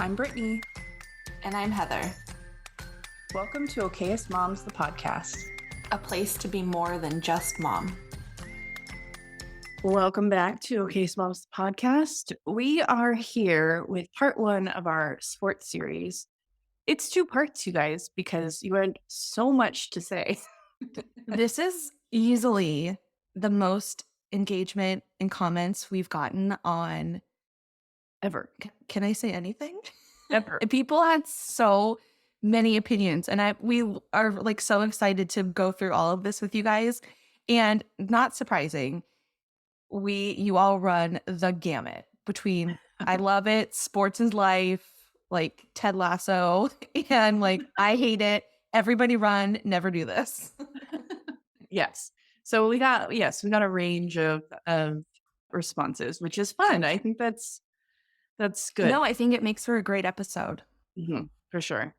I'm Brittany. And I'm Heather. Welcome to Okayest Moms, the podcast. A place to be more than just mom. Welcome back to Okayest Moms, the podcast. We are here with part one of our sports series. It's two parts, you guys, because you had so much to say. This is easily the most engagement and comments we've gotten on Ever. Can I say anything? Ever. People had so many opinions, and we are like so excited to go through all of this with you guys. And not surprising, you all run the gamut between I love it, sports is life, like Ted Lasso, and like I hate it. Everybody run, never do this. Yes. So we got a range of responses, which is fun. I think that's good. No, I think it makes for a great episode. For sure.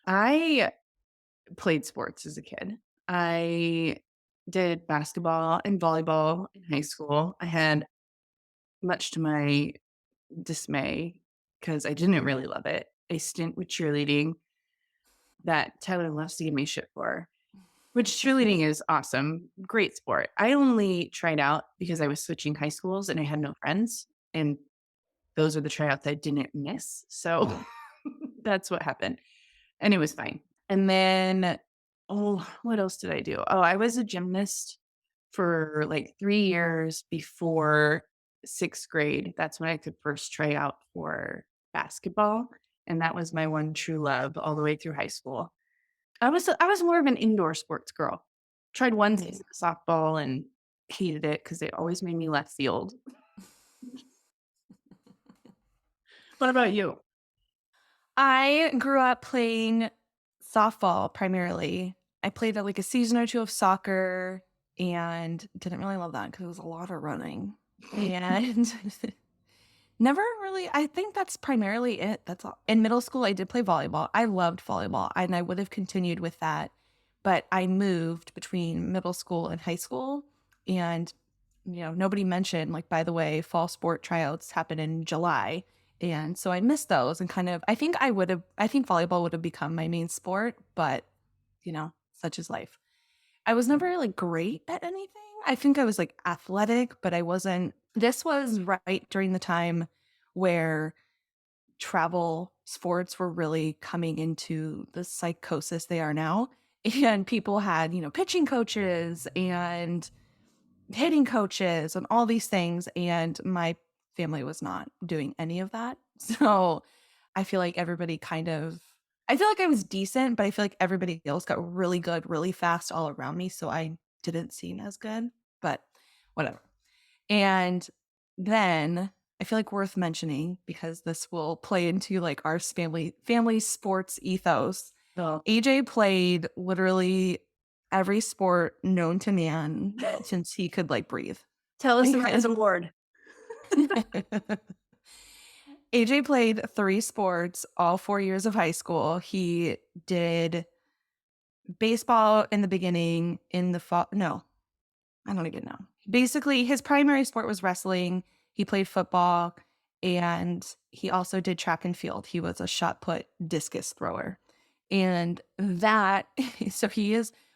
I played sports as a kid. I did basketball and volleyball in high school. I had, much to my dismay, because I didn't really love it, a stint with cheerleading that Tyler loves to give me shit for, which cheerleading is awesome. Great sport. I only tried out because I was switching high schools and I had no friends. And those are the tryouts I didn't miss. So that's what happened. And it was fine. And then, what else did I do? Oh, I was a gymnast for like 3 years before 6th grade. That's when I could first try out for basketball. And that was my one true love all the way through high school. I was more of an indoor sports girl. Tried one season of softball and hated it because they always made me left field. What about you? I grew up playing softball primarily. I played like a season or two of soccer and didn't really love that because it was a lot of running. And never really, I think that's primarily it. That's all. In middle school, I did play volleyball. I loved volleyball and I would have continued with that. But I moved between middle school and high school. And, nobody mentioned, like, by the way, fall sport tryouts happen in July. And so I missed those and kind of, I think volleyball would have become my main sport, but, such is life. I was never like great at anything. I think I was like athletic, but I wasn't. This was right during the time where travel sports were really coming into the psychosis they are now. And people had, pitching coaches and hitting coaches and all these things. And my family was not doing any of that. So I feel like I feel like I was decent, but I feel like everybody else got really good really fast all around me. So I didn't seem as good, but whatever. And then I feel like worth mentioning, because this will play into like our family sports ethos. Oh. AJ played literally every sport known to man since he could like breathe. Tell us about his award. AJ played 3 sports all 4 years of high school. He did baseball in the beginning, in the fall. No, I don't even know. Basically, his primary sport was wrestling. He played football and he also did track and field. He was a shot put discus thrower. And so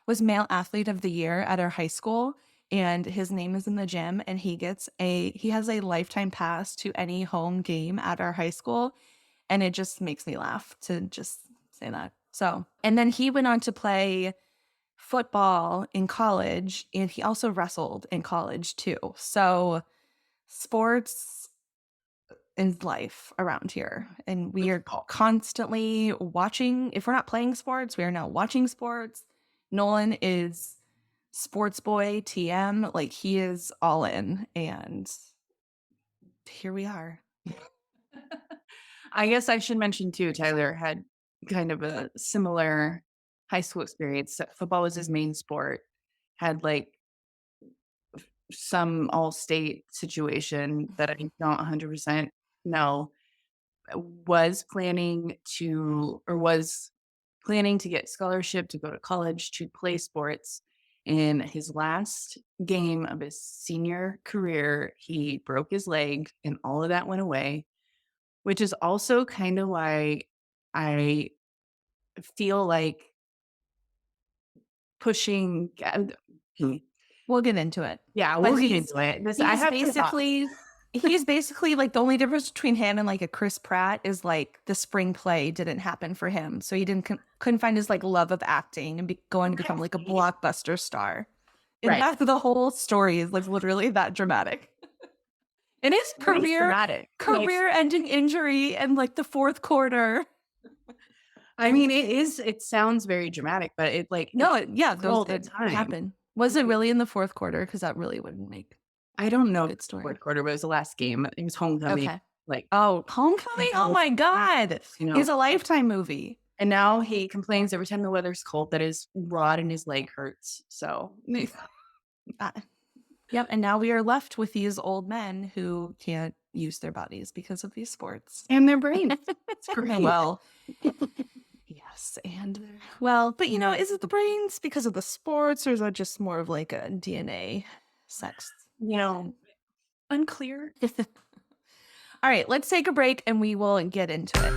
was male athlete of the year at our high school, and his name is in the gym, and he has a lifetime pass to any home game at our high school. And it just makes me laugh to just say that. So, and then he went on to play football in college, and he also wrestled in college too. So sports is life around here, and we are constantly watching. If we're not playing sports, we are now watching sports. Nolan is sports boy TM, like he is all in, and here we are. I guess I should mention too, Tyler had kind of a similar high school experience. Football was his main sport, had like some all-state situation that I don't 100% know, was planning to get scholarship to go to college to play sports. In his last game of his senior career, he broke his leg and all of that went away. which is also kind of why I feel like pushing hmm, We'll get into it. yeah, But we'll get into it. This I he's have some thoughts. basically he's basically like the only difference between him and like a Chris Pratt is like the spring play didn't happen for him. So he didn't couldn't find his like love of acting and going to become like a Right. blockbuster star. And Right. that's the whole story is like literally that dramatic. And his Pretty dramatic. Like, career ending injury in like the fourth quarter. I mean, it sounds very dramatic, but No, it's yeah, those all the that time. happen. Was it really in the fourth quarter? Because that really wouldn't make I don't a know if good it's the fourth story. quarter, but it was the last game. It was homecoming. Okay. Like, Oh, Homecoming? Oh my God. you know, He's a Lifetime movie. and now he complains every time the weather's cold that his rod in his leg hurts. So, Uh, yep. And now we are left with these old men who can't use their bodies because of these sports. and their brain. It's great. Well, yes. Well, but is it the brains because of the sports or is that just more of like a DNA sex? You know, unclear. All right, let's take a break and we will get into it.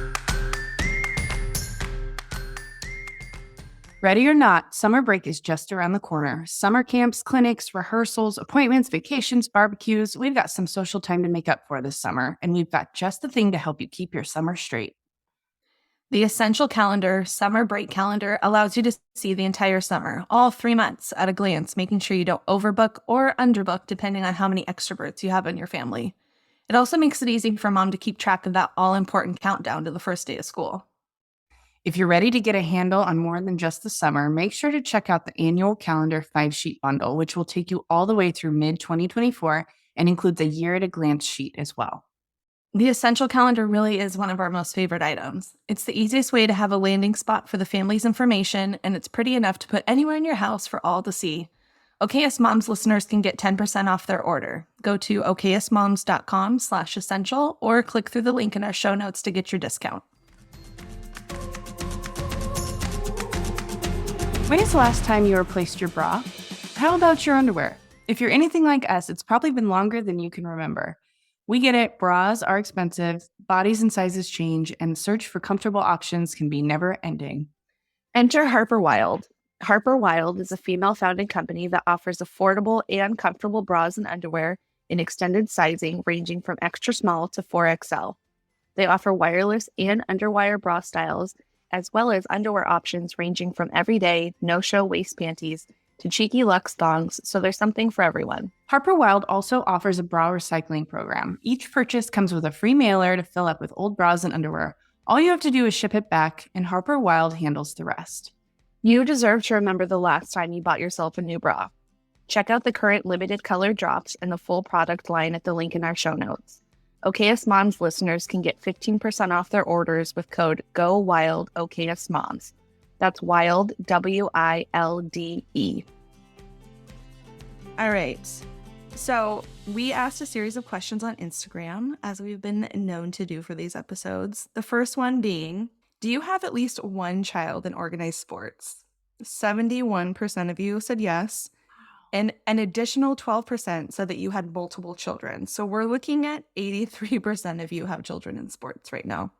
Ready or not, summer break is just around the corner. Summer camps, clinics, rehearsals, appointments, vacations, barbecues. We've got some social time to make up for this summer, and we've got just the thing to help you keep your summer straight. The Essential Calendar Summer Break Calendar allows you to see the entire summer, all 3 months at a glance, making sure you don't overbook or underbook depending on how many extroverts you have in your family. It also makes it easy for mom to keep track of that all important countdown to the first day of school. If you're ready to get a handle on more than just the summer, make sure to check out the annual calendar 5-sheet bundle, which will take you all the way through mid 2024 and includes a year at a glance sheet as well. The Essential Calendar really is one of our most favorite items. It's the easiest way to have a landing spot for the family's information, and it's pretty enough to put anywhere in your house for all to see. Okayest Moms listeners can get 10% off their order. Go to okayestmoms.com/essential or click through the link in our show notes to get your discount. When is the last time you replaced your bra? How about your underwear? If you're anything like us, it's probably been longer than you can remember. We get it, bras are expensive, bodies and sizes change, and the search for comfortable options can be never ending. Enter Harper Wild. Harper Wild is a female founded company that offers affordable and comfortable bras and underwear in extended sizing ranging from extra small to 4XL. They offer wireless and underwire bra styles, as well as underwear options ranging from everyday, no show waist panties to cheeky luxe thongs, so there's something for everyone. Harper Wild also offers a bra recycling program. Each purchase comes with a free mailer to fill up with old bras and underwear. All you have to do is ship it back, and Harper Wild handles the rest. You deserve to remember the last time you bought yourself a new bra. Check out the current limited color drops and the full product line at the link in our show notes. Okayest Moms listeners can get 15% off their orders with code GOWILD Okayest Moms. That's WILD, WILDE. All right. So we asked a series of questions on Instagram, as we've been known to do for these episodes. The first one being, do you have at least one child in organized sports? 71% of you said yes. And an additional 12% said that you had multiple children. So we're looking at 83% of you have children in sports right now.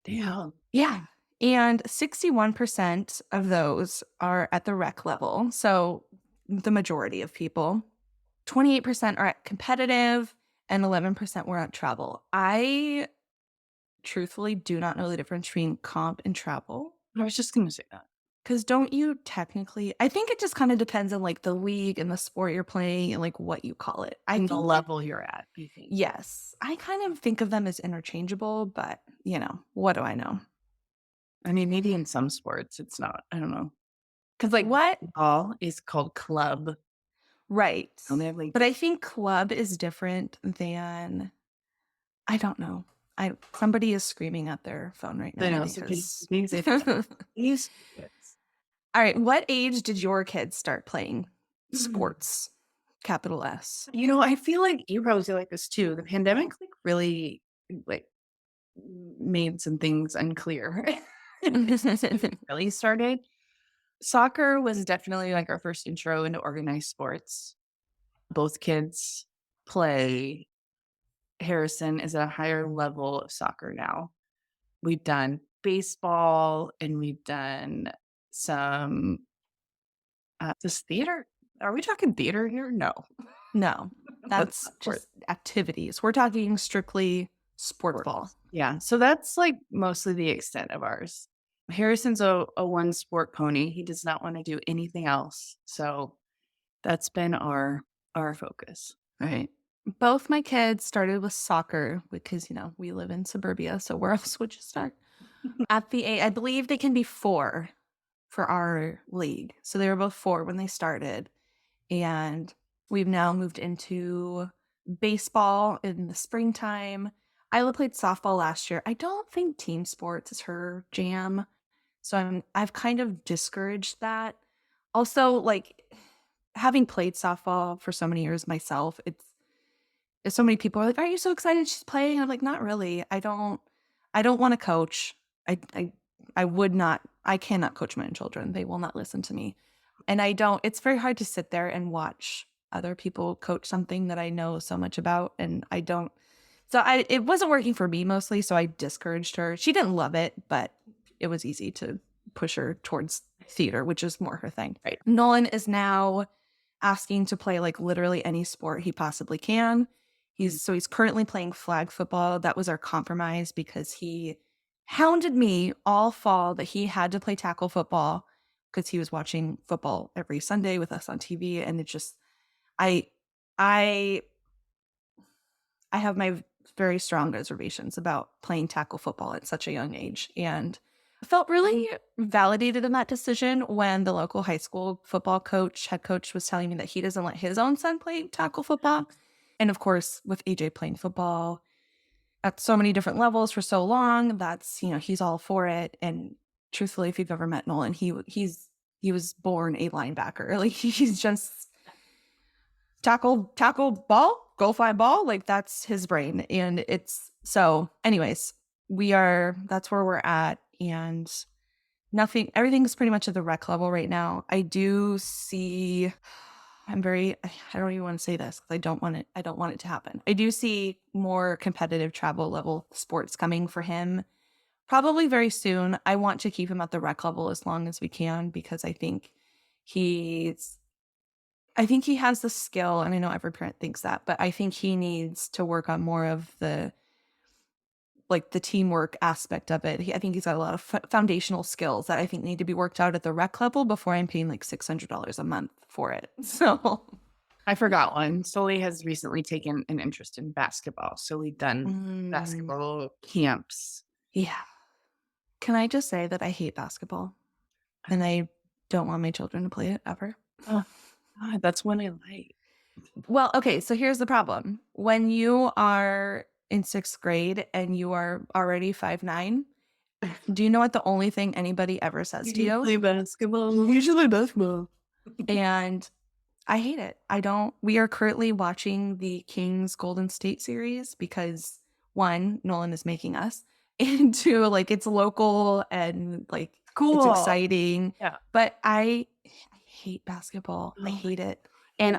Damn. Yeah. And 61% of those are at the rec level. So the majority of people. 28% are at competitive and 11% were at travel. I truthfully do not know the difference between comp and travel. I was just going to say that. Because don't you technically, I think it just kind of depends on like the league and the sport you're playing and like what you call it. And the level you're at, you think. Yes. I kind of think of them as interchangeable, but what do I know? I mean, maybe in some sports it's not. I don't know. Because like What? ball is called club. Right. And they have like, But I think club is different than, I don't know. Somebody is screaming at their phone right now. I know, Because... these All right. What age did your kids start playing sports? Capital S. I feel like you probably feel like this too. The pandemic really made some things unclear. It really started. Soccer was definitely like our first intro into organized sports. Both kids play Harrison is at a higher level of soccer now. We've done baseball and we've done some this theater. Are we talking theater here? No. No, that's not just activities. We're talking strictly sports ball. Yeah. So that's like mostly the extent of ours. Harrison's a one sport pony. He does not want to do anything else. So that's been our focus. Right. Both my kids started with soccer because, we live in suburbia. So where else would you start? At the age, I believe they can be 4 for our league. So they were both 4 when they started. And we've now moved into baseball in the springtime. Isla played softball last year. I don't think team sports is her jam. So I've kind of discouraged that. Also, like having played softball for so many years myself, it's so many people are like, "Are you so excited she's playing?" I'm like, "Not really. I don't want to coach. I would not. I cannot coach my own children. They will not listen to me." And I don't. It's very hard to sit there and watch other people coach something that I know so much about, and I don't. So it wasn't working for me mostly, so I discouraged her. She didn't love it, but it was easy to push her towards theater, which is more her thing. Right. Nolan is now asking to play like literally any sport he possibly can. He's currently playing flag football. That was our compromise because he hounded me all fall that he had to play tackle football because he was watching football every Sunday with us on TV. And it just, I have my very strong reservations about playing tackle football at such a young age. And I felt really validated in that decision when the local high school football head coach was telling me that he doesn't let his own son play tackle football. And of course, with AJ playing football at so many different levels for so long, that's, he's all for it. And truthfully, if you've ever met Nolan, he was born a linebacker. Like he's just tackle ball, go find ball. Like that's his brain. And it's so anyways, that's where we're at. And everything's pretty much at the rec level right now. I do see, I don't even want to say this because I don't want it to happen. I do see more competitive travel level sports coming for him probably very soon. I want to keep him at the rec level as long as we can because I think he has the skill, and I know every parent thinks that, but I think he needs to work on more of the teamwork aspect of it. I think he's got a lot of foundational skills that I think need to be worked out at the rec level before I'm paying like $600 a month for it. So I forgot one. Sully has recently taken an interest in basketball. So we've done basketball camps. Yeah. Can I just say that I hate basketball and I don't want my children to play it ever? Oh, God, that's one I like. Well, okay. So here's the problem. When you are in 6th grade and you are already 5'9", do you know what the only thing anybody ever says to you? Play basketball. You should play basketball. And I hate it. We are currently watching the Kings Golden State series because 1, Nolan is making us, and 2, like it's local and like Cool. It's exciting. Yeah. But I hate basketball. I hate it. And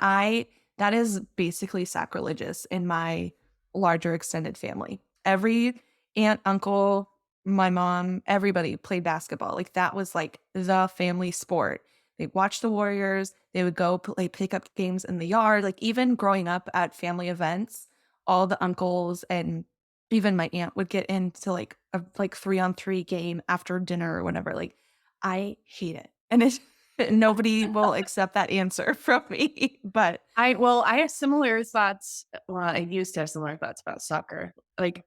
that is basically sacrilegious in my larger extended family. Every aunt, uncle, my mom, everybody played basketball. Like that was like the family sport. They watched the Warriors. They would go play pickup games in the yard. Like even growing up at family events, all the uncles and even my aunt would get into like a 3-on-3 game after dinner or whatever. Like I hate it. And it's nobody will accept that answer from me. But I have similar thoughts. Well, I used to have similar thoughts about soccer. Like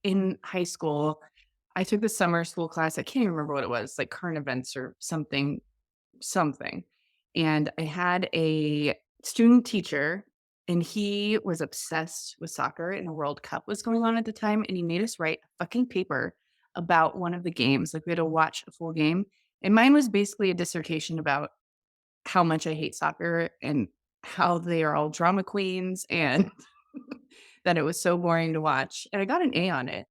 in high school, I took the summer school class. I can't even remember what it was, like current events or something. And I had a student teacher and he was obsessed with soccer and the World Cup was going on at the time. And he made us write a fucking paper about one of the games. Like we had to watch a full game. And mine was basically a dissertation about how much I hate soccer and how they are all drama queens and that it was so boring to watch. And I got an A on it.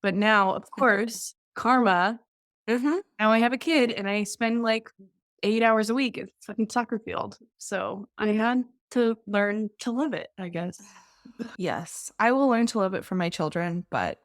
But now, of course, karma. Now I have a kid and I spend like 8 hours a week at the fucking soccer field. So I had to learn to live it, I guess. Yes. I will learn to love it for my children, but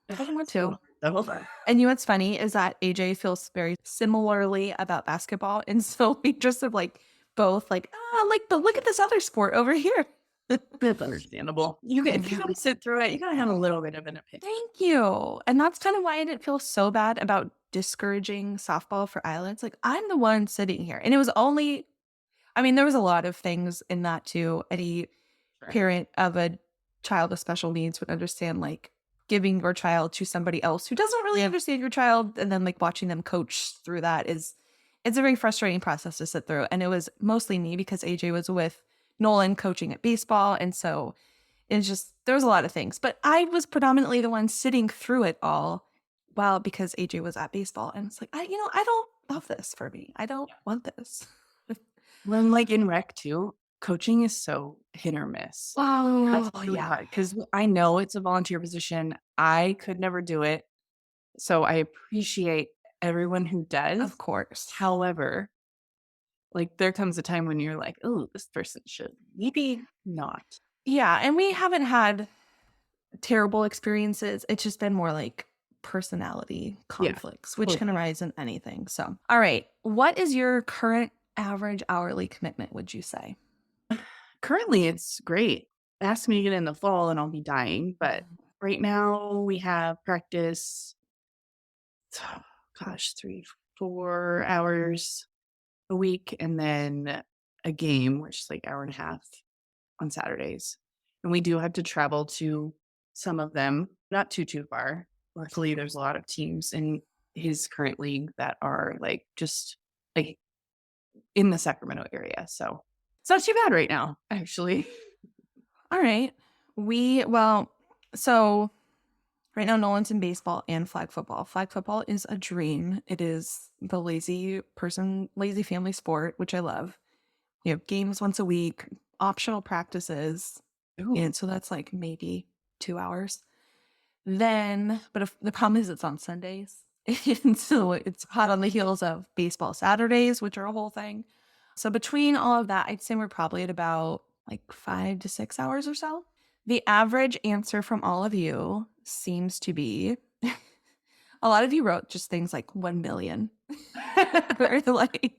I don't want to. Though. And you know what's funny is that AJ feels very similarly about basketball. And so we just have like both like, like, but look at this other sport over here. That's understandable. If you gotta sit through it, you gotta have a little bit of an opinion. Thank you. And that's kind of why I didn't feel so bad about discouraging softball for Isla. Like, I'm the one sitting here. And it was only, I mean, there was a lot of things in that too. Any Sure. parent of a child with special needs would understand, like, giving your child to somebody else who doesn't really understand your child and then like watching them coach through that it's a very frustrating process to sit through. And it was mostly me because AJ was with Nolan coaching at baseball. And so it's just, there was a lot of things, but I was predominantly the one sitting through it all. Well, because AJ was at baseball, and it's like, I don't love this for me. I don't want this. When like in rec too, coaching is so hit or miss. Oh, That's really hard because I know it's a volunteer position. I could never do it. So I appreciate everyone who does. Of course. However, like there comes a time when you're like, oh, this person should maybe not. Yeah, and we haven't had terrible experiences. It's just been more like personality conflicts, which can arise in anything. So, all right. What is your current average hourly commitment, would you say? Currently, it's great. Ask me again in the fall and I'll be dying. But right now we have practice, gosh, 3-4 hours a week, and then a game, which is like hour and a half on Saturdays. And we do have to travel to some of them, not too far. Luckily, there's a lot of teams in his current league that are like just like in the Sacramento area. So it's not too bad right now, actually. All right. So right now Nolan's in baseball and flag football. Flag football is a dream. It is the lazy family sport, which I love. You have games once a week, optional practices. Ooh. And so that's like maybe 2 hours. Then, but if the problem is it's on Sundays. And so it's hot on the heels of baseball Saturdays, which are a whole thing. So between all of that, I'd say we're probably at about like 5 to 6 hours or so. The average answer from all of you seems to be a lot of you wrote just things like 1 million. Or like,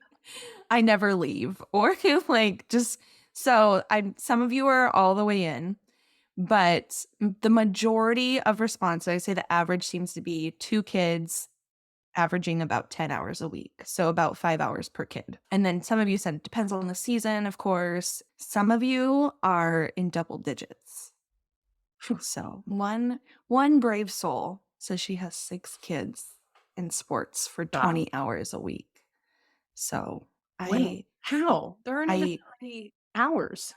I never leave. Or like just, so some of you are all the way in. But the majority of responses, I say the average seems to be 2 kids averaging about 10 hours a week. So about 5 hours per kid. And then some of you said it depends on the season, of course. Some of you are in double digits. So one brave soul says she has 6 kids in sports for 20 hours a week. So how? There aren't even 20 hours.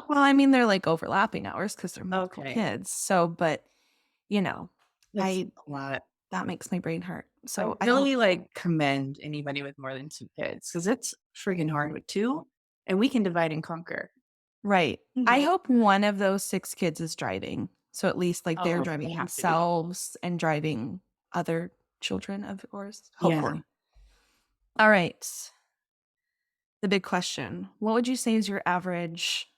Well, I mean, they're like overlapping hours because they're multiple kids. So, but That's a lot. That makes my brain hurt. So I really like commend anybody with more than 2 kids because it's freaking hard with 2, and we can divide and conquer. Right. I hope one of those 6 kids is driving. So at least like they're driving they have to be. themselves and driving other children, of course. Hopefully. Yeah. All right. The big question. What would you say is your average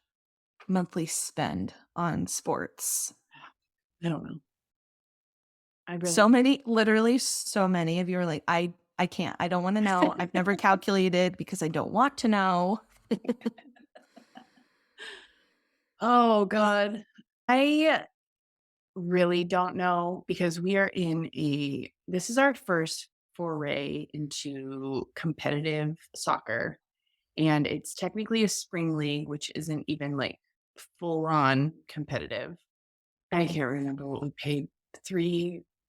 monthly spend on sports? I don't know. Literally so many of you are like, I can't. I don't want to know. I've never calculated because I don't want to know. Oh, God. I really don't know because we are this is our first foray into competitive soccer. And it's technically a spring league, which isn't even like full on competitive. I can't remember what we paid.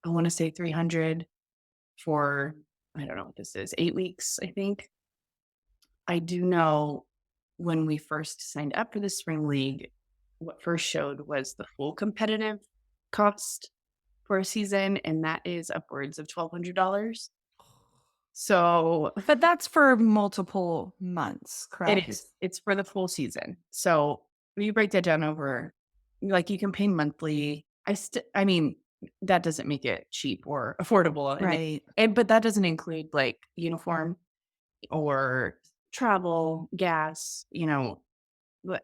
I want to say 300 for, I don't know what this is, 8 weeks, I think. I do know when we first signed up for the spring league, what first showed was the full competitive cost for a season, and that is upwards of $1,200. So, but that's for multiple months, correct? It is. It's for the full season. So when you break that down over, like you can pay monthly. I mean, that doesn't make it cheap or affordable. Right. But that doesn't include like uniform or travel, gas,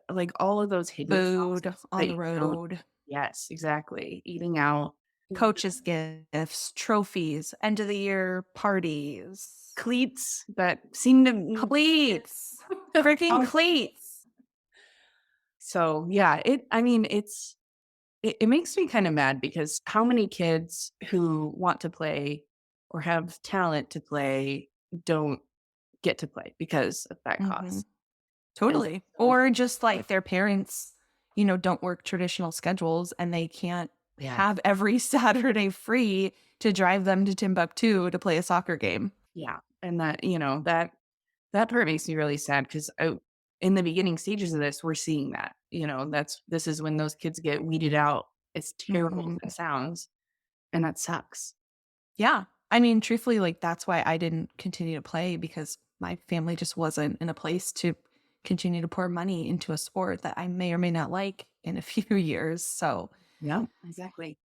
like all of those hidden Food costs on that the you don't. road, Yes, exactly. Eating out, coaches' gifts, trophies, end of the year parties, cleats that seem to cleats, freaking Oh, cleats. so yeah, it makes me kind of mad because how many kids who want to play or have talent to play don't get to play because of that Mhm. cost. And Totally. so, Or just like their parents, don't work traditional schedules and they can't yeah, have every Saturday free to drive them to Timbuktu to play a soccer game. yeah. And that part makes me really sad because in the beginning stages of this, we're seeing that, this is when those kids get weeded out. It's terrible Mhm. as it sounds, and that sucks. Yeah. I mean, truthfully, like that's why I didn't continue to play because my family just wasn't in a place to continue to pour money into a sport that I may or may not like in a few years. So, Yeah, exactly.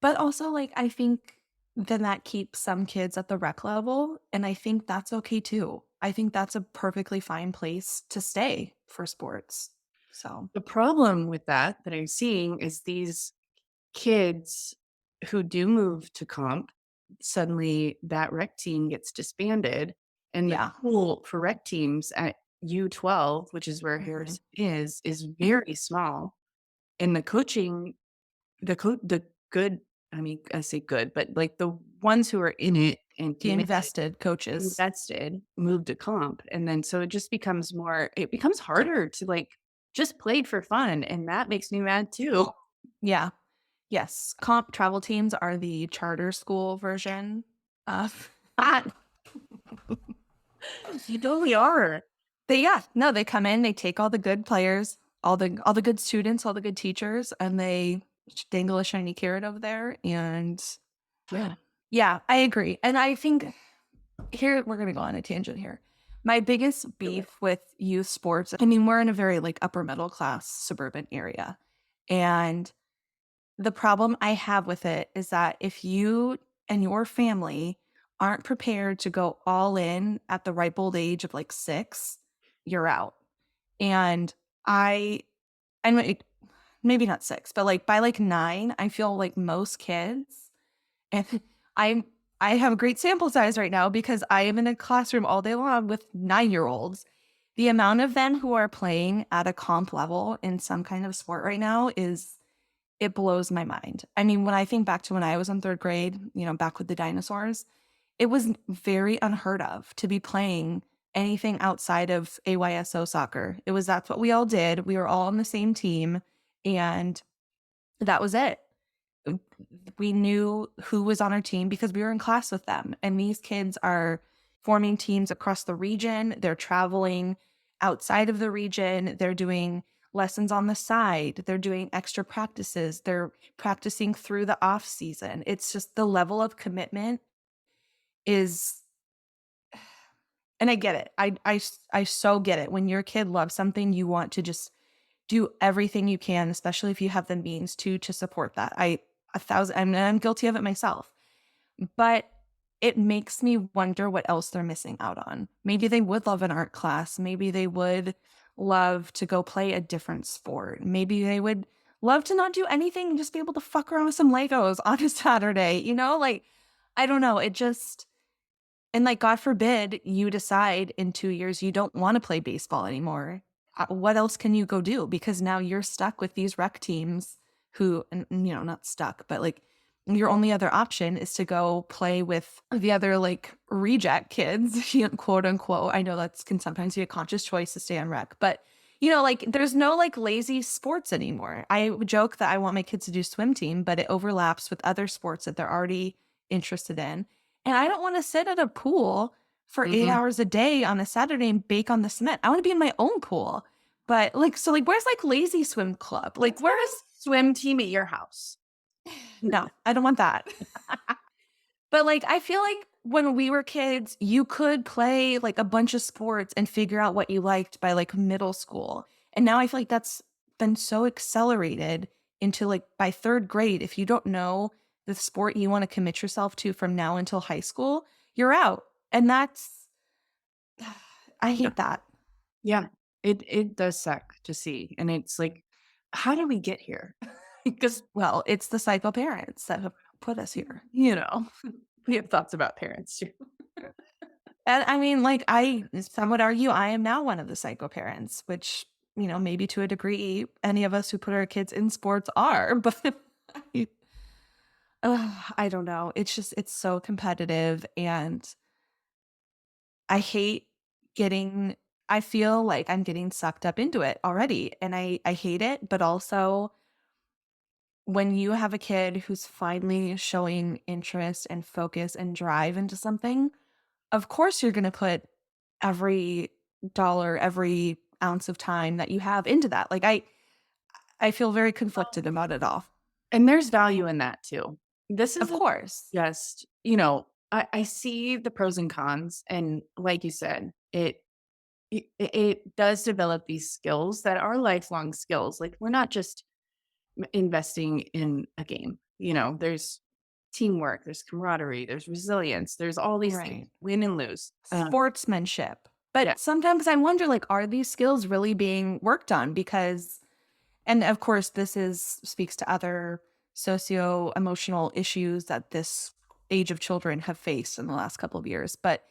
but also like I think then that keeps some kids at the rec level. And I think that's okay too. I think that's a perfectly fine place to stay for sports. So, The problem with that I'm seeing is these kids who do move to comp, suddenly that rec team gets disbanded, and the yeah. pool for rec teams at U12, which is where Mhm. Harrison is very small. And the good, I mean, I say good, but like the ones who are in it and The committed, invested coaches. invested, move to comp. And then so it becomes harder to like just play for fun. And that makes me mad too. Yeah. Yes. Comp travel teams are the charter school version of Ah, you totally are. they come in, they take all the good players, all the good students, all the good teachers, and they dangle a shiny carrot over there. And Yeah. yeah, I agree. And I think here we're gonna go on a tangent here. My biggest beef with youth sports, I mean, we're in a very like upper middle class suburban area. And the problem I have with it is that if you and your family aren't prepared to go all in at the ripe old age of like 6, you're out. And I'm like, maybe not 6, but like by like 9, I feel like most kids, and I'm I have a great sample size right now because I am in a classroom all day long with 9-year-olds. The amount of them who are playing at a comp level in some kind of sport right now is it blows my mind. I mean, when I think back to when I was in 3rd grade, back with the dinosaurs, it was very unheard of to be playing anything outside of AYSO soccer. That's what we all did. We were all on the same team and that was it. We knew who was on our team because we were in class with them. And these kids are forming teams across the region. They're traveling outside of the region. They're doing lessons on the side. They're doing extra practices. They're practicing through the off season. It's just the level of commitment is, and I get it. I so get it. When your kid loves something, you want to just do everything you can, especially if you have the means to support that. I'm guilty of it myself, but it makes me wonder what else they're missing out on. Maybe they would love an art class. Maybe they would love to go play a different sport. Maybe they would love to not do anything and just be able to fuck around with some Legos on a Saturday, like I don't know. It just, and like, God forbid you decide in 2 years you don't want to play baseball anymore. What else can you go do? Because now you're stuck with these rec teams who, and, not stuck, but like your only other option is to go play with the other like reject kids, quote unquote. I know that's can sometimes be a conscious choice to stay on rec, but like there's no like lazy sports anymore. I joke that I want my kids to do swim team, but it overlaps with other sports that they're already interested in. And I don't want to sit at a pool for 8 Mhm. hours a day on a Saturday and bake on the cement. I want to be in my own pool. But like, so like, where's like lazy swim club? Like, where's Swim team at your house. no, I don't want that. But like, I feel like when we were kids, you could play like a bunch of sports and figure out what you liked by like middle school. And now I feel like that's been so accelerated into like by 3rd grade. If you don't know the sport you want to commit yourself to from now until high school, you're out. And that's, I Yeah. hate that. Yeah. It does suck to see, and it's like, how did we get here? Because, Well, it's the psycho parents that have put us here. you know, we have thoughts about parents too. And I mean, like, some would argue I am now one of the psycho parents, which, maybe to a degree, any of us who put our kids in sports are, but I, I don't know. It's so competitive. And I hate getting, I feel like I'm getting sucked up into it already. And I hate it. But also, when you have a kid who's finally showing interest and focus and drive into something, of course you're going to put every dollar, every ounce of time that you have into that. Like I feel very conflicted about it all. And there's value in that too. This Of is course. just, I see the pros and cons. And like you said, it does develop these skills that are lifelong skills. Like we're not just investing in a game. There's teamwork, there's camaraderie, there's resilience, there's all these things, Right. win and lose. Sportsmanship. Yeah. But sometimes I wonder, like, are these skills really being worked on? Because, and of course, speaks to other socio-emotional issues that this age of children have faced in the last couple of years. But,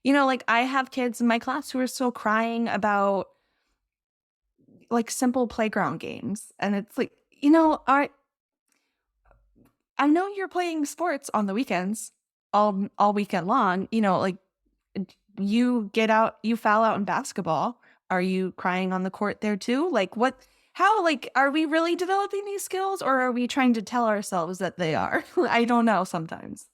like, I have kids in my class who are still crying about like simple playground games. And it's like, I know you're playing sports on the weekends all weekend long, like you get out, you foul out in basketball. Are you crying on the court there too? Like like, are we really developing these skills or are we trying to tell ourselves that they are? I don't know sometimes.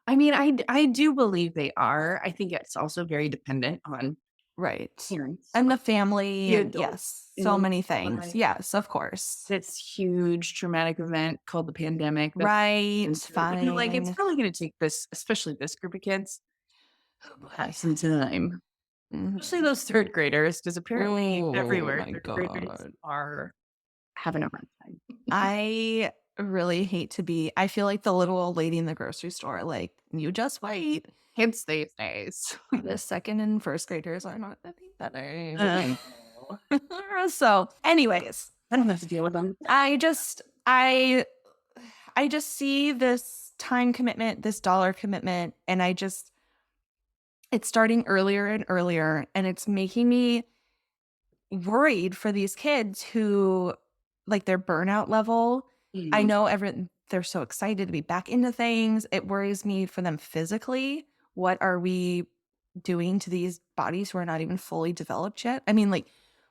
I mean, I do believe they are. I think it's also very dependent on Right. parents, And the family, the and adults yes, in so the many things. life. Yes, of course. This huge traumatic event called the pandemic. Right. Like it's Fine. probably going to take this, especially this group of kids, some time. Mhm. Especially those third graders, because apparently Oh everywhere my third graders God. are having a hard time. I really hate to be, I feel like the little old lady in the grocery store. Like, you just wait. Kids these days. The second and first graders are not any better. Oh, So, anyways, I don't have to deal with them. I just see this time commitment, this dollar commitment, and it's starting earlier and earlier, and it's making me worried for these kids who, like, their burnout level. I know they're so excited to be back into things. It worries me for them physically. What are we doing to these bodies who are not even fully developed yet? I mean, like,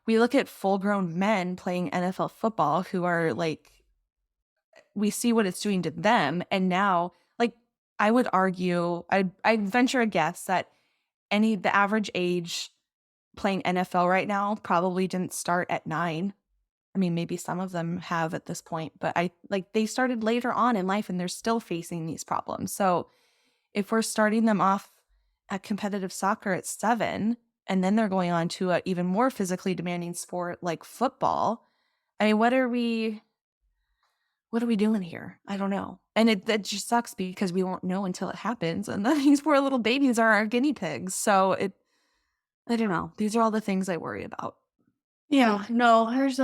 we look at full-grown men playing NFL football who are like, we see what it's doing to them, and now, like, I would argue, I'd venture a guess that the average age playing NFL right now probably didn't start at 9. I mean, maybe some of them have at this point, but they started later on in life and they're still facing these problems. So if we're starting them off at competitive soccer at 7, and then they're going on to an even more physically demanding sport like football, I mean, what are we doing here? I don't know. And that just sucks because we won't know until it happens. And then these poor little babies are our guinea pigs. So I don't know. These are all the things I worry about. Yeah, no, there's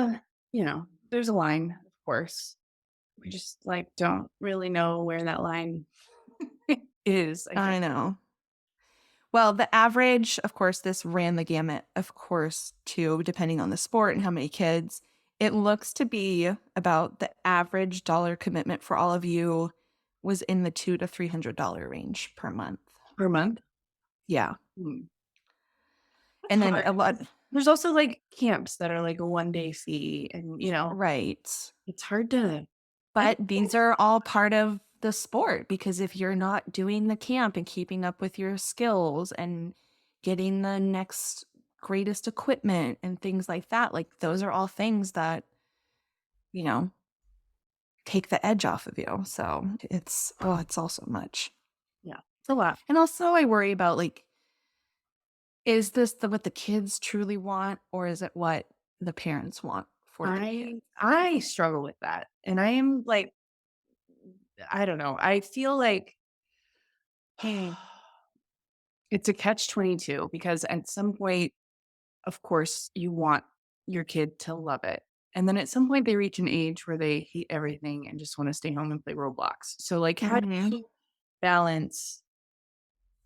a line, of course. We just like don't really know where that line is. I know. Well, the average, of course, this ran the gamut, of course, too, depending on the sport and how many kids. It looks to be about the average dollar commitment for all of you was in the $200 to $300 range per month. Per month. Yeah. Hmm. And then hard. a lot. There's also like camps that are like a 1-day fee, and Right. it's hard to. But these are all part of the sport because if you're not doing the camp and keeping up with your skills and getting the next greatest equipment and things like that, like those are all things that, take the edge off of you. So it's all so much. Yeah, it's a lot. And also I worry about, like, is this what the kids truly want or is it what the parents want for their kids? I struggle with that, and I am like, I don't know. I feel like it's a catch-22 because at some point, of course, you want your kid to love it. And then at some point, they reach an age where they hate everything and just want to stay home and play Roblox. So, like, how do Mhm. you balance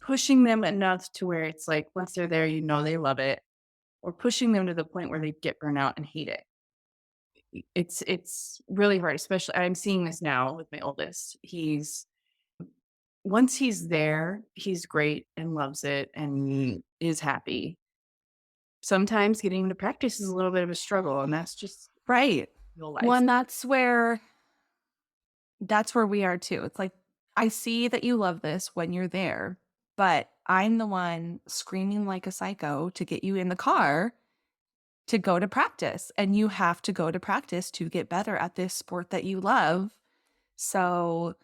pushing them enough to where it's like once they're there, they love it, or pushing them to the point where they get burnout and hate it? It's really hard, especially I'm seeing this now with my oldest. He's once he's there, he's great and loves it and is happy. Sometimes getting him to practice is a little bit of a struggle, and that's just Right. real Well, life. and that's where we are too. It's like, I see that you love this when you're there, but I'm the one screaming like a psycho to get you in the car to go to practice. And you have to go to practice to get better at this sport that you love. So,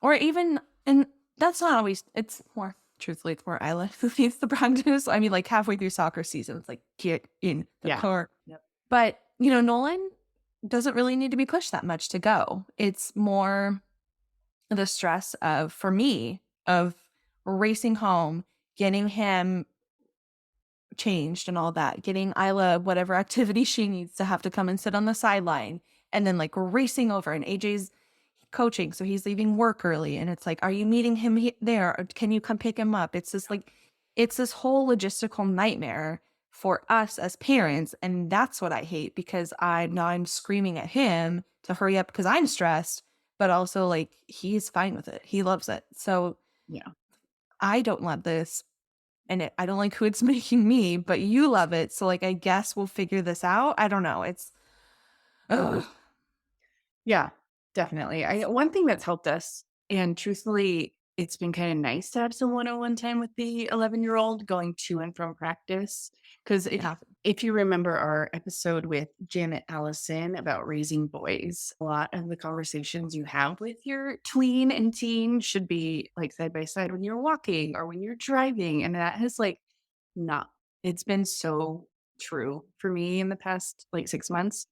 or even, and that's not always, it's more, truthfully, it's more Isla who needs the practice. I mean, like halfway through soccer season, it's like, get in the Yeah. car. Yep. But, Nolan doesn't really need to be pushed that much to go. It's more the stress of, for me, of racing home, getting him changed and all that, getting Isla whatever activity she needs to have to come and sit on the sideline, and then like racing over. And AJ's coaching, so he's leaving work early, and it's like, are you meeting him there? Or can you come pick him up? It's this whole logistical nightmare for us as parents, and that's what I hate, because I'm screaming at him to hurry up because I'm stressed, but also like he's fine with it. He loves it. So Yeah. I don't love this, and I don't like who it's making me, but you love it. So like I guess we'll figure this out. I don't know. It's ugh. Yeah, definitely. One thing that's helped us, and truthfully, it's been kind of nice to have some one-on-one time with the 11-year-old going to and from practice. Because Yeah. if you remember our episode with Janet Allison about raising boys, a lot of the conversations you have with your tween and teen should be like side by side when you're walking or when you're driving. And that has like not, it's been so true for me in the past like 6 months.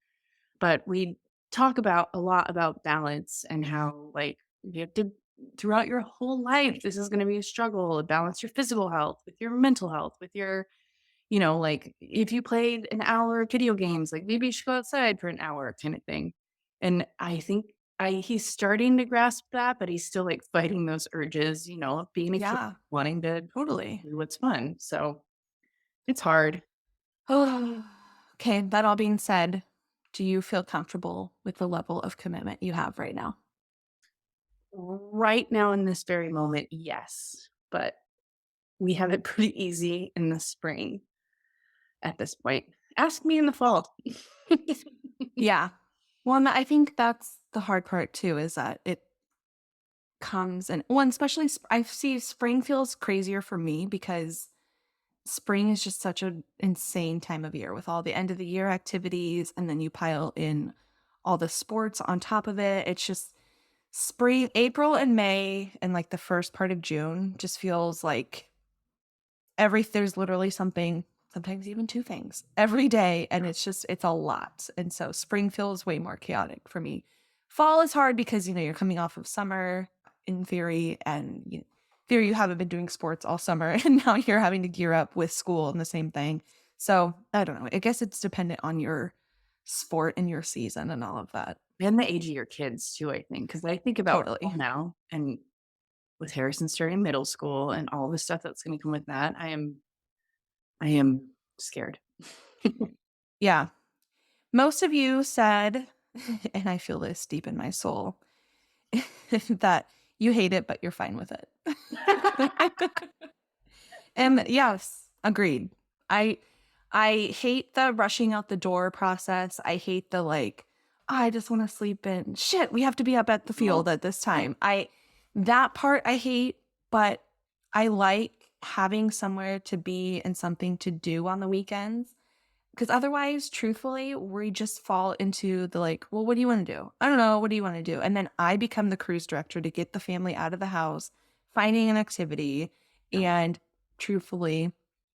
But we talk about a lot about balance and how like you have to throughout your whole life this is going to be a struggle to balance your physical health with your mental health with your like if you played an hour of video games, like maybe you should go outside for an hour kind of thing. And I think he's starting to grasp that, but he's still like fighting those urges, of being a kid, Yeah, wanting to totally. do what's fun. So it's hard. Oh, okay. That all being said, do you feel comfortable with the level of commitment you have right now? Right now in this very moment, yes. But we have it pretty easy in the spring at this point. Ask me in the fall. Yeah. Well, and I think that's the hard part too, is that it comes and one, especially I see spring feels crazier for me because spring is just such an insane time of year with all the end of the year activities, and then you pile in all the sports on top of it. It's just spring, April and May, and like the first part of June just feels like there's literally something, sometimes even two things every day, and it's a lot. And so spring feels way more chaotic for me. Fall is hard because you're coming off of summer in theory, and theory you haven't been doing sports all summer, and now you're having to gear up with school and the same thing. So I don't know, I guess it's dependent on your sport and your season and all of that. And the age of your kids too, I think. Because I think about Totally. now and with Harrison starting middle school and all the stuff that's gonna come with that, I am scared. Yeah. Most of you said, and I feel this deep in my soul, that you hate it, but you're fine with it. And yes, agreed. I I hate the rushing out the door process. I hate the like, I just want to sleep in. Shit, we have to be up at the field at this time. That part I hate, but I like having somewhere to be and something to do on the weekends. Because otherwise, truthfully, we just fall into the like, well, what do you want to do? I don't know. What do you want to do? And then I become the cruise director to get the family out of the house, finding an activity. And truthfully,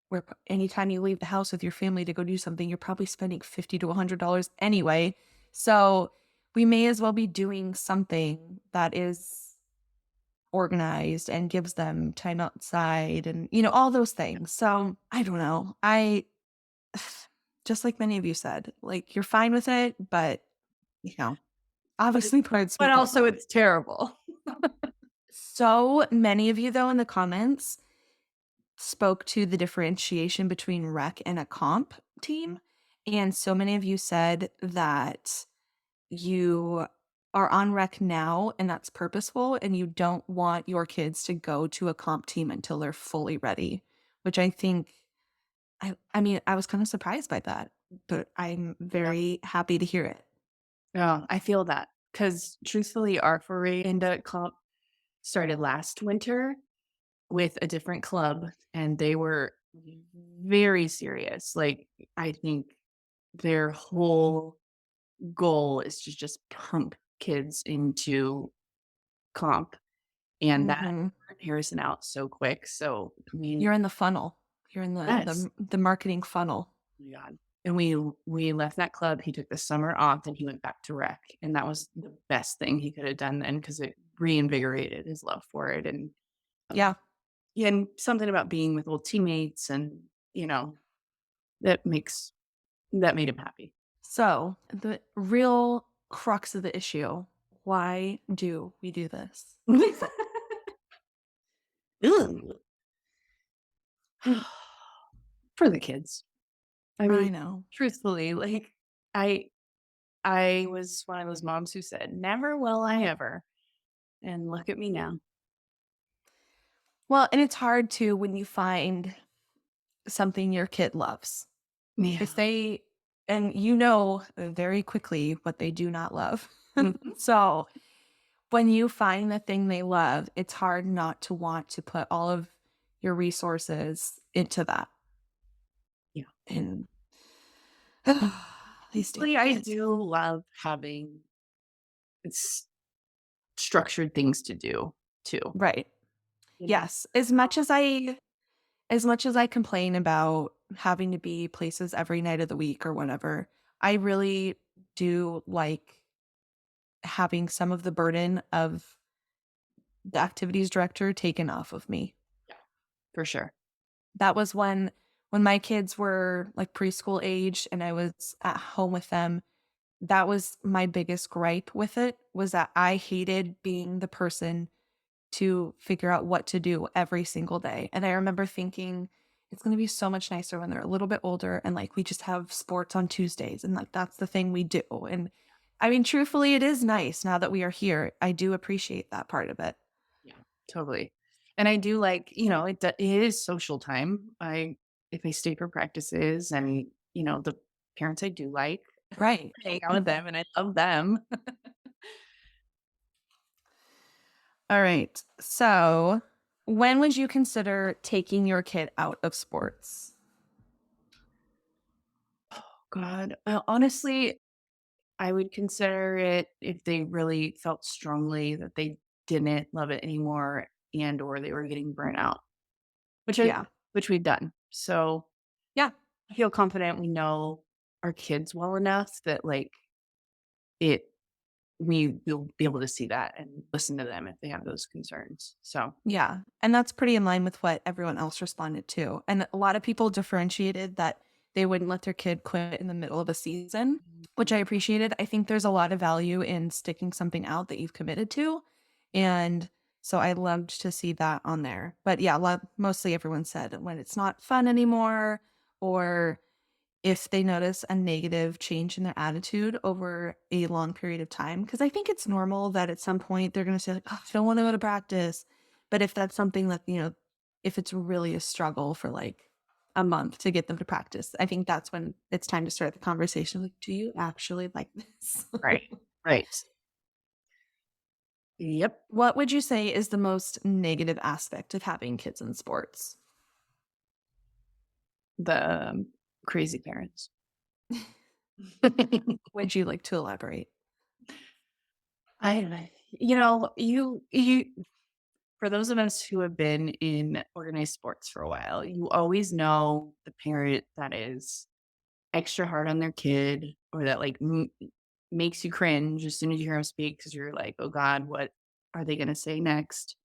where anytime you leave the house with your family to go do something, you're probably spending $50 to $100 anyway. So we may as well be doing something that is organized and gives them time outside and, all those things. So I don't know. just like many of you said, like you're fine with it, but you know, obviously put some But thought also behind it. it's terrible. So many of you though in the comments spoke to the differentiation between rec and a comp team. And so many of you said that you are on rec now and that's purposeful and you don't want your kids to go to a comp team until they're fully ready, which I think I mean, I was kind of surprised by that, but I'm Yeah. very happy to hear it. Yeah, I feel that because truthfully, our foray into comp started last winter with a different club, and they were very serious. Like, I think their whole goal is to just pump kids into comp, and that Mhm. burnt Harrison out so quick. So, I mean, You're in the funnel. You're in the yes, the marketing funnel. oh my God. And we left that club. He took the summer off, and he went back to rec, and that was the best thing he could have done then because it reinvigorated his love for it, and Yeah. yeah, and something about being with old teammates, and you know that makes that made him happy. So, the real crux of the issue, why do we do this? Ugh. For the kids. I I mean, know. truthfully, like I I was one of those moms who said, "Never will I ever," and look at me now. Well, and it's hard too when you find something your kid loves. Yeah. If they and you know very quickly what they do not love. Mhm. So, when you find the thing they love, it's hard not to want to put all of your resources into that. Yeah. And these damn Truthfully, I kids. do love having s- structured things to do too. Right. You know? Yes. As much as I complain about having to be places every night of the week or whatever, I really do like having some of the burden of the activities director taken off of me. Yeah, for sure. That was when my kids were like preschool age and I was at home with them. That was my biggest gripe with it was that I hated being the person to figure out what to do every single day. And I remember thinking it's going to be so much nicer when they're a little bit older and like we just have sports on Tuesdays and like that's the thing we do. And I mean, truthfully, it is nice now that we are here. I do appreciate that part of it. Yeah, totally. And I do like, it is social time. If I stay for practices, and the parents I do like, Right. hang out with them, and I love them. All right. So, when would you consider taking your kid out of sports? God, honestly, I would consider it if they really felt strongly that they didn't love it anymore, and or they were getting burnt out, which I Yeah. which we've done. So Yeah. I feel confident we know our kids well enough that like it we will be able to see that and listen to them if they have those concerns. So Yeah. And that's pretty in line with what everyone else responded to. And a lot of people differentiated that they wouldn't let their kid quit in the middle of a season, which I appreciated. I think there's a lot of value in sticking something out that you've committed to. And so I loved to see that on there. But yeah, mostly everyone said when it's not fun anymore or if they notice a negative change in their attitude over a long period of time. Because I think it's normal that at some point they're going to say, like, oh, I don't want to go to practice. But if that's something that, if it's really a struggle for like a month to get them to practice, I think that's when it's time to start the conversation. Like, do you actually like this? right, right, yep. What would you say is the most negative aspect of having kids in sports? The crazy parents. Would you like to elaborate? You for those of us who have been in organized sports for a while, you always know the parent that is extra hard on their kid, or that like makes you cringe as soon as you hear them speak because you're like, oh God, what are they going to say next?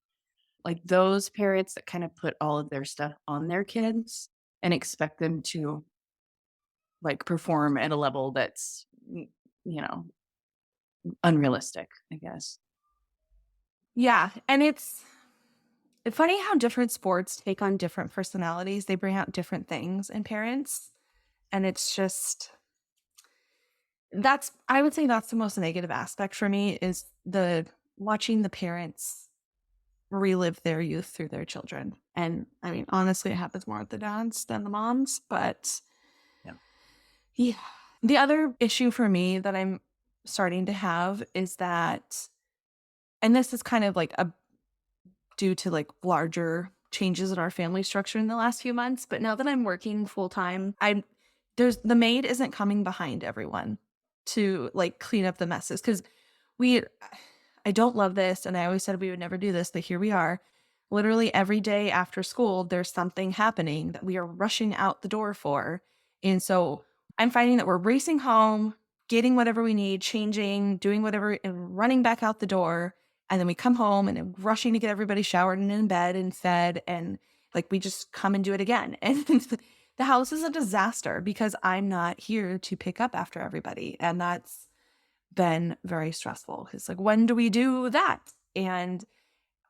Like those parents that kind of put all of their stuff on their kids and expect them to like perform at a level that's, you know, unrealistic, I guess. Yeah, and it's funny how different sports take on different personalities. They bring out different things in parents, and it's just I would say that's the most negative aspect for me is the watching the parents relive their youth through their children. And I mean, honestly, it happens more with the dads than the moms, but Yeah. yeah. The other issue for me that I'm starting to have is that, and this is kind of like a due to like larger changes in our family structure in the last few months, but now that I'm working full time, the maid isn't coming behind everyone to like clean up the messes because we I don't love this and I always said we would never do this, but here we are. Literally every day after school there's something happening that we are rushing out the door for. And so I'm finding that we're racing home, getting whatever we need, changing, doing whatever and running back out the door. And then we come home and I'm rushing to get everybody showered and in bed and fed and like we just come and do it again. And the house is a disaster because I'm not here to pick up after everybody. And that's been very stressful. It's like, when do we do that? And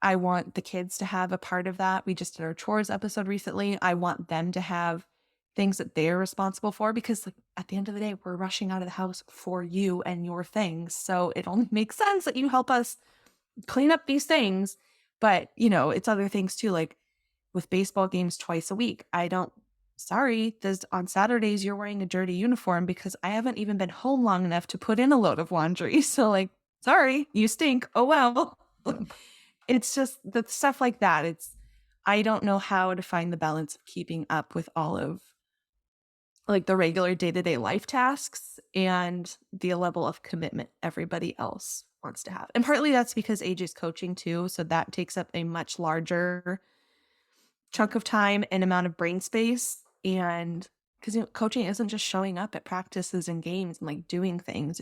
I want the kids to have a part of that. We just did our chores episode recently. I want them to have things that they're responsible for because like at the end of the day, we're rushing out of the house for you and your things. So it only makes sense that you help us clean up these things. But, it's other things too, like with baseball games twice a week. Sorry, on Saturdays you're wearing a dirty uniform because I haven't even been home long enough to put in a load of laundry. So like, sorry, you stink. Oh well. It's just the stuff like that. I don't know how to find the balance of keeping up with all of like the regular day-to-day life tasks and the level of commitment everybody else wants to have. And partly that's because age is coaching too, so that takes up a much larger chunk of time and amount of brain space. And because coaching isn't just showing up at practices and games and like doing things.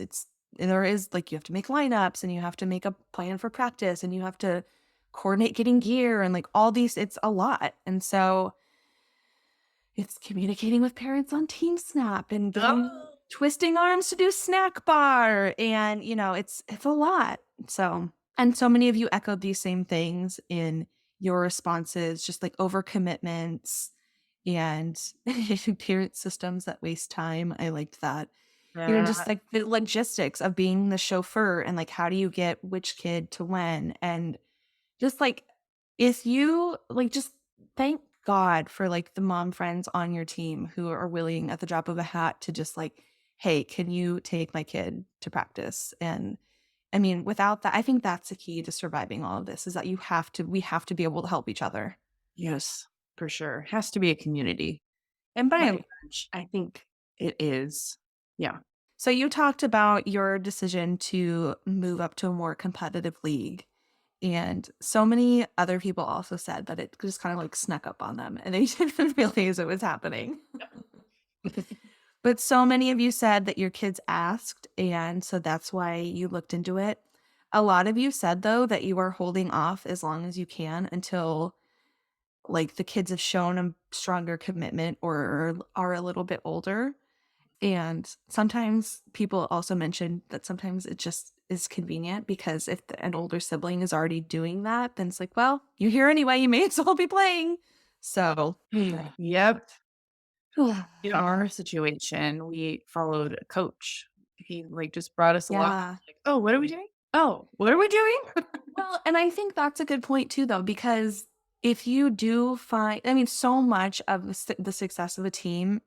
There is like you have to make lineups and you have to make a plan for practice and you have to coordinate getting gear and like all these. It's a lot, and so it's communicating with parents on Team Snap and twisting arms to do snack bar, and it's a lot. So and so many of you echoed these same things in your responses, just like overcommitments and parent systems that waste time. I liked that. Just like the logistics of being the chauffeur and like how do you get which kid to when, and just like if you like just thank God for like the mom friends on your team who are willing at the drop of a hat to just like, hey, can you take my kid to practice? And I mean, without that, I think that's the key to surviving all of this is that we have to be able to help each other. Yes, for sure. Has to be a community. And by and large, I think it is. Yeah. So you talked about your decision to move up to a more competitive league. And so many other people also said that it just kind of like snuck up on them and they didn't realize it was happening. But so many of you said that your kids asked, and so that's why you looked into it. A lot of you said, though, that you are holding off as long as you can until like the kids have shown a stronger commitment or are a little bit older. And sometimes people also mentioned that sometimes it just is convenient because if an older sibling is already doing that, then it's like, well, you're here anyway. You may as well be playing. So, Yep. In our situation, we followed a coach. He like just brought us along. yeah. Like, oh, what are we doing? Oh, what are we doing? Well, and I think that's a good point too, though, because if you do find, I mean, so much of the success of a team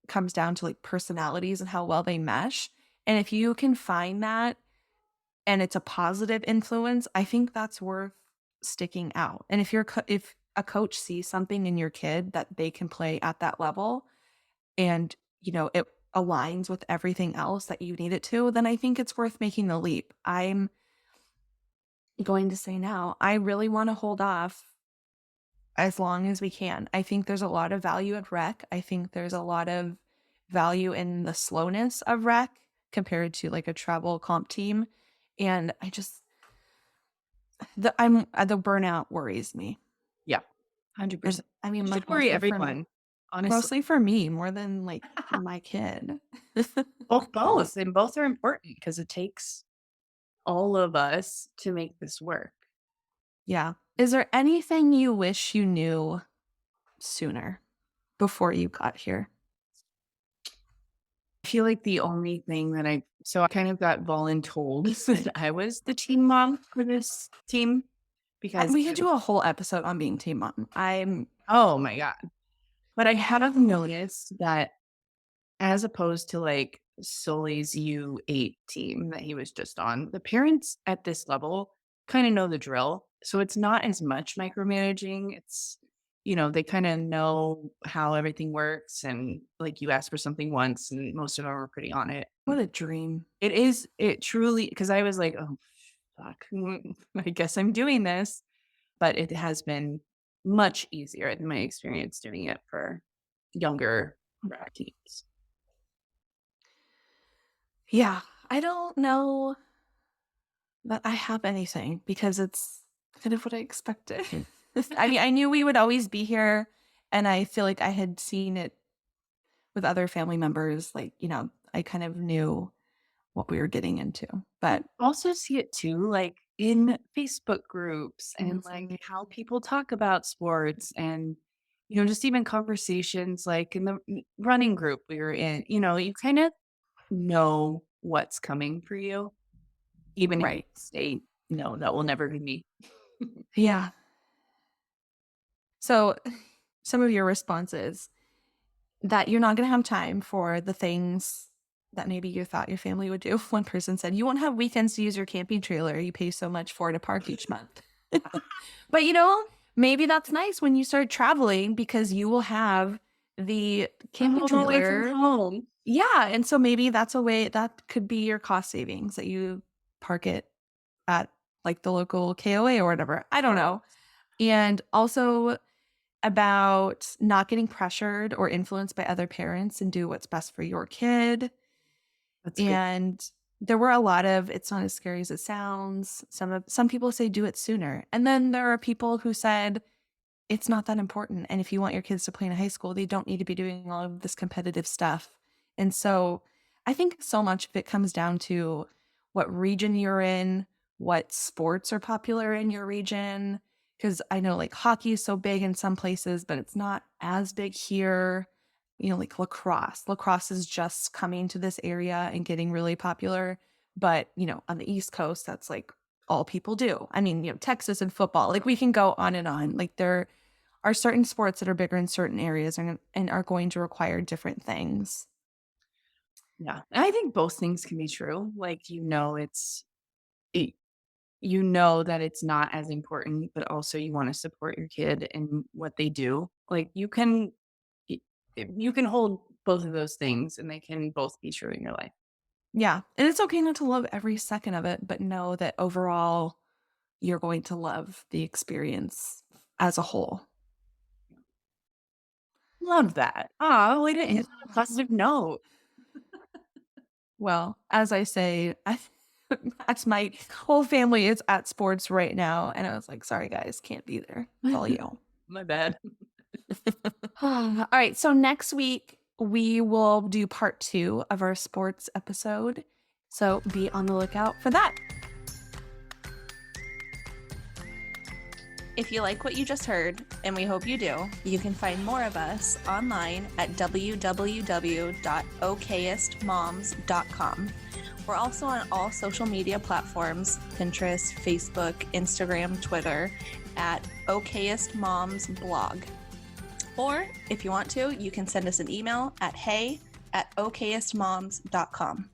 comes down to like personalities and how well they mesh. And if you can find that and it's a positive influence, I think that's worth sticking out. And if a coach sees something in your kid that they can play at that level and, it aligns with everything else that you need it to, then I think it's worth making the leap. I'm going to say now, I really want to hold off as long as we can. I think there's a lot of value at rec. I think there's a lot of value in the slowness of rec compared to like a travel comp team. And I just the burnout worries me. Yeah. 100%. I mean, It like should worry most of the everyone. honestly. Mostly for me more than like my kid. Both. And both are important because it takes all of us to make this work. Yeah. Is there anything you wish you knew sooner before you got here? I feel like the only thing that I kind of got voluntold that I was the team mom for this team because, We could do a whole episode on being team mom. oh my God. But I have noticed that as opposed to like Sully's U8 team that he was just on, the parents at this level kind of know the drill. So it's not as much micromanaging. They kind of know how everything works. And like you ask for something once, and most of them are pretty on it. What a dream. It truly, because I was like, oh, fuck, I guess I'm doing this. But it has been much easier in my experience doing it for younger rec teams. Yeah. I don't know that I have anything because it's kind of what I expected. I mean, I knew we would always be here, and I feel like I had seen it with other family members. Like, I kind of knew what we were getting into. But Also see it too, like in Facebook groups and like how people talk about sports and, just even conversations like in the running group we were in, you kind of know what's coming for you, even if you right. say, no, that will never be me. Yeah. So some of your responses that you're not going to have time for the things that maybe you thought your family would do. One person said, you won't have weekends to use your camping trailer. You pay so much for it to park each month. But maybe that's nice when you start traveling because you will have the camping All the way from trailer. home. Yeah. And so maybe that's a way that could be your cost savings, that you park it at like the local KOA or whatever. I don't know. And also about not getting pressured or influenced by other parents and do what's best for your kid. That's good. And there were a lot of, it's not as scary as it sounds. Some people say do it sooner. And then there are people who said it's not that important. And if you want your kids to play in high school, they don't need to be doing all of this competitive stuff. And so I think so much of it comes down to what region you're in, what sports are popular in your region. Because I know like hockey is so big in some places, but it's not as big here. Like lacrosse. Lacrosse is just coming to this area and getting really popular. But, on the East Coast, that's like all people do. I mean, Texas and football, like we can go on and on. Like there are certain sports that are bigger in certain areas and are going to require different things. Yeah. And I think both things can be true. Like, you know that it's not as important, but also you want to support your kid in what they do. Like you can hold both of those things and they can both be true in your life. Yeah. And it's okay not to love every second of it, but know that overall you're going to love the experience as a whole. Love that. Oh, way to end on a positive note. Well, as I say, that's my whole family is at sports right now. And I was like, sorry, guys, can't be there. It's all you. My bad. All right. So next week, we will do part 2 of our sports episode. So be on the lookout for that. If you like what you just heard, and we hope you do, you can find more of us online at www.okayestmoms.com. We're also on all social media platforms, Pinterest, Facebook, Instagram, Twitter, at Okayest Moms Blog. Or if you want to, you can send us an email at hey@okayestmoms.com.